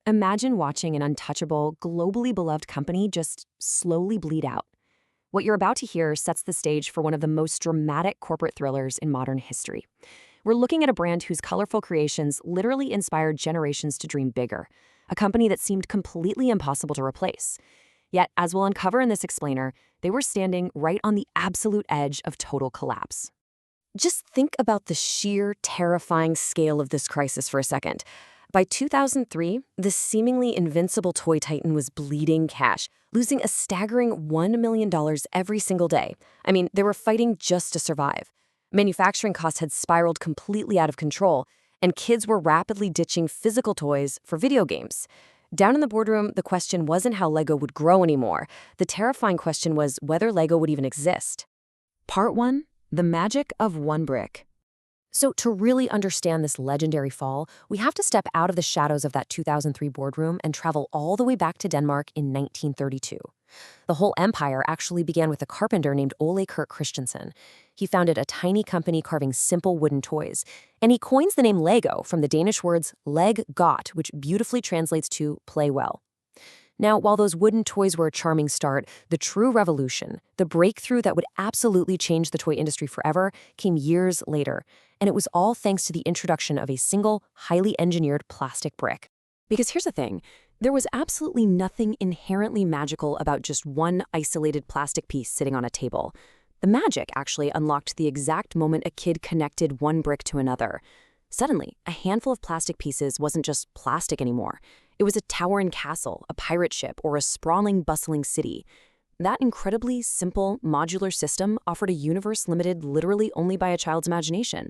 Imagine watching an untouchable, globally beloved company just slowly bleed out. What you're about to hear sets the stage for one of the most dramatic corporate thrillers in modern history. We're looking at a brand whose colorful creations literally inspired generations to dream bigger, a company that seemed completely impossible to replace. Yet, as we'll uncover in this explainer, they were standing right on the absolute edge of total collapse. Just think about the sheer, terrifying scale of this crisis for a second. By 2003, the seemingly invincible toy titan was bleeding cash, losing a staggering $1 million every single day. I mean, they were fighting just to survive. Manufacturing costs had spiraled completely out of control, and kids were rapidly ditching physical toys for video games. Down in the boardroom, the question wasn't how Lego would grow anymore. The terrifying question was whether Lego would even exist. Part 1. The magic of one brick. So to really understand this legendary fall, we have to step out of the shadows of that 2003 boardroom and travel all the way back to Denmark in 1932. The whole empire actually began with a carpenter named Ole Kirk Christensen. He founded a tiny company carving simple wooden toys, and he coins the name Lego from the Danish words leg godt, which beautifully translates to play well. Now, while those wooden toys were a charming start, the true revolution, the breakthrough that would absolutely change the toy industry forever, came years later, and it was all thanks to the introduction of a single, highly engineered plastic brick. Because here's the thing, there was absolutely nothing inherently magical about just one isolated plastic piece sitting on a table. The magic actually unlocked the exact moment a kid connected one brick to another. Suddenly, a handful of plastic pieces wasn't just plastic anymore. It was a towering castle, a pirate ship, or a sprawling, bustling city. That incredibly simple, modular system offered a universe limited literally only by a child's imagination,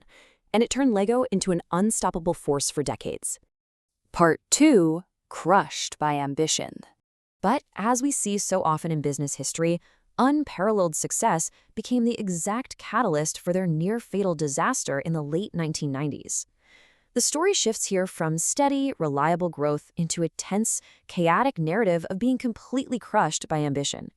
and it turned Lego into an unstoppable force for decades. Part 2. Crushed by ambition. But as we see so often in business history, unparalleled success became the exact catalyst for their near-fatal disaster in the late 1990s. The story shifts here from steady, reliable growth into a tense, chaotic narrative of being completely crushed by ambition.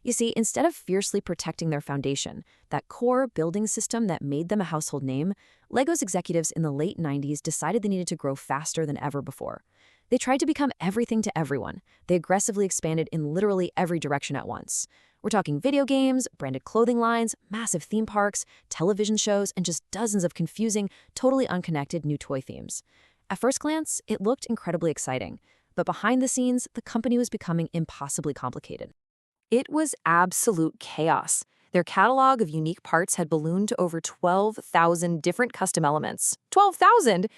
You see, instead of fiercely protecting their foundation, that core building system that made them a household name, Lego's executives in the late 90s decided they needed to grow faster than ever before. They tried to become everything to everyone. They aggressively expanded in literally every direction at once. We're talking video games, branded clothing lines, massive theme parks, television shows, and just dozens of confusing, totally unconnected new toy themes. At first glance, it looked incredibly exciting, but behind the scenes, the company was becoming impossibly complicated. It was absolute chaos. Their catalog of unique parts had ballooned to over 12,000 different custom elements. 12,000!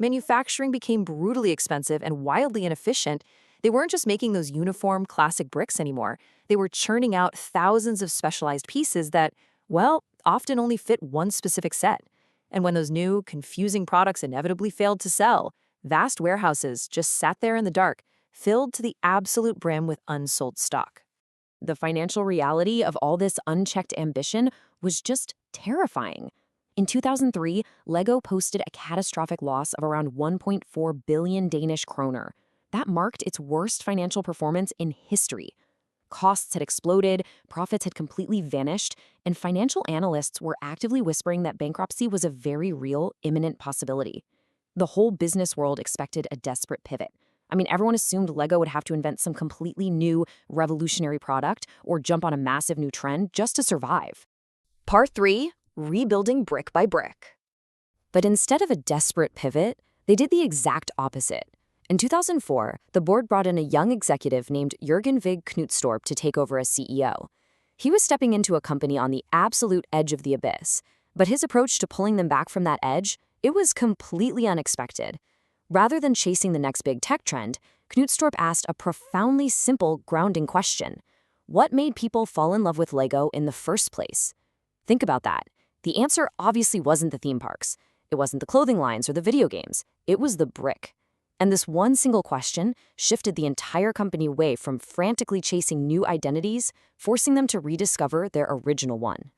Manufacturing became brutally expensive and wildly inefficient. They weren't just making those uniform, classic bricks anymore. They were churning out thousands of specialized pieces that, well, often only fit one specific set. And when those new, confusing products inevitably failed to sell, vast warehouses just sat there in the dark, filled to the absolute brim with unsold stock. The financial reality of all this unchecked ambition was just terrifying. In 2003, Lego posted a catastrophic loss of around 1.4 billion Danish kroner. That marked its worst financial performance in history. Costs had exploded, profits had completely vanished, and financial analysts were actively whispering that bankruptcy was a very real, imminent possibility. The whole business world expected a desperate pivot. I mean, everyone assumed Lego would have to invent some completely new, revolutionary product or jump on a massive new trend just to survive. Part 3. Rebuilding brick by brick. But instead of a desperate pivot, they did the exact opposite. In 2004, the board brought in a young executive named Jørgen Vig Knudstorp to take over as CEO. He was stepping into a company on the absolute edge of the abyss, but his approach to pulling them back from that edge, it was completely unexpected. Rather than chasing the next big tech trend, Knudstorp asked a profoundly simple, grounding question. What made people fall in love with Lego in the first place? Think about that. The answer obviously wasn't the theme parks. It wasn't the clothing lines or the video games. It was the brick. And this one single question shifted the entire company away from frantically chasing new identities, forcing them to rediscover their original one.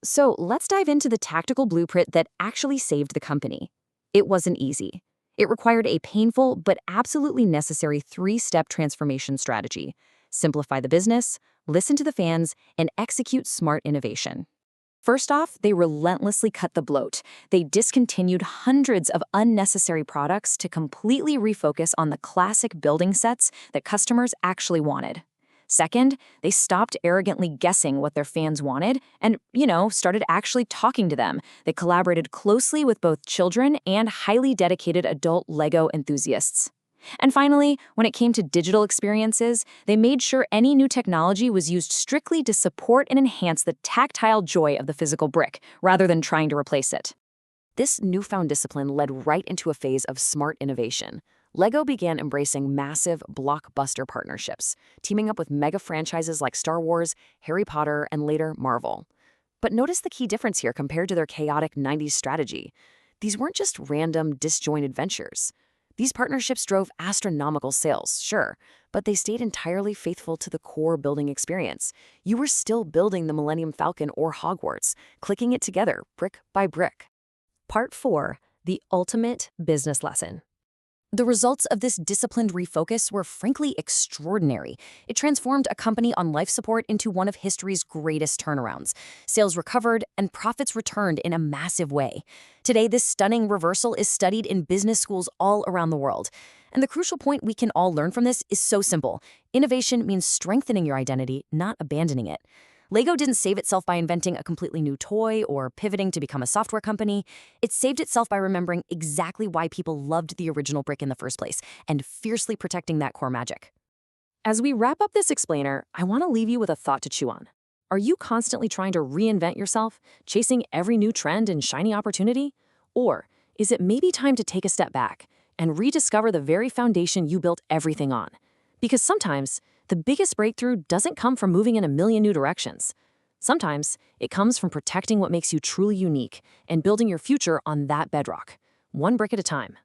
So let's dive into the tactical blueprint that actually saved the company. It wasn't easy. It required a painful but absolutely necessary 3-step transformation strategy. Simplify the business, listen to the fans, and execute smart innovation. First off, they relentlessly cut the bloat. They discontinued hundreds of unnecessary products to completely refocus on the classic building sets that customers actually wanted. Second, they stopped arrogantly guessing what their fans wanted and, started actually talking to them. They collaborated closely with both children and highly dedicated adult Lego enthusiasts. And finally, when it came to digital experiences, they made sure any new technology was used strictly to support and enhance the tactile joy of the physical brick, rather than trying to replace it. This newfound discipline led right into a phase of smart innovation. LEGO began embracing massive, blockbuster partnerships, teaming up with mega franchises like Star Wars, Harry Potter, and later Marvel. But notice the key difference here compared to their chaotic 90s strategy. These weren't just random, disjointed ventures. These partnerships drove astronomical sales, sure, but they stayed entirely faithful to the core building experience. You were still building the Millennium Falcon or Hogwarts, clicking it together brick by brick. Part 4. The ultimate business lesson. The results of this disciplined refocus were frankly extraordinary. It transformed a company on life support into one of history's greatest turnarounds. Sales recovered and profits returned in a massive way. Today, this stunning reversal is studied in business schools all around the world. And the crucial point we can all learn from this is so simple. Innovation means strengthening your identity, not abandoning it. LEGO didn't save itself by inventing a completely new toy or pivoting to become a software company. It saved itself by remembering exactly why people loved the original brick in the first place and fiercely protecting that core magic. As we wrap up this explainer, I want to leave you with a thought to chew on. Are you constantly trying to reinvent yourself, chasing every new trend and shiny opportunity? Or is it maybe time to take a step back and rediscover the very foundation you built everything on? Because sometimes the biggest breakthrough doesn't come from moving in a million new directions. Sometimes it comes from protecting what makes you truly unique and building your future on that bedrock, one brick at a time.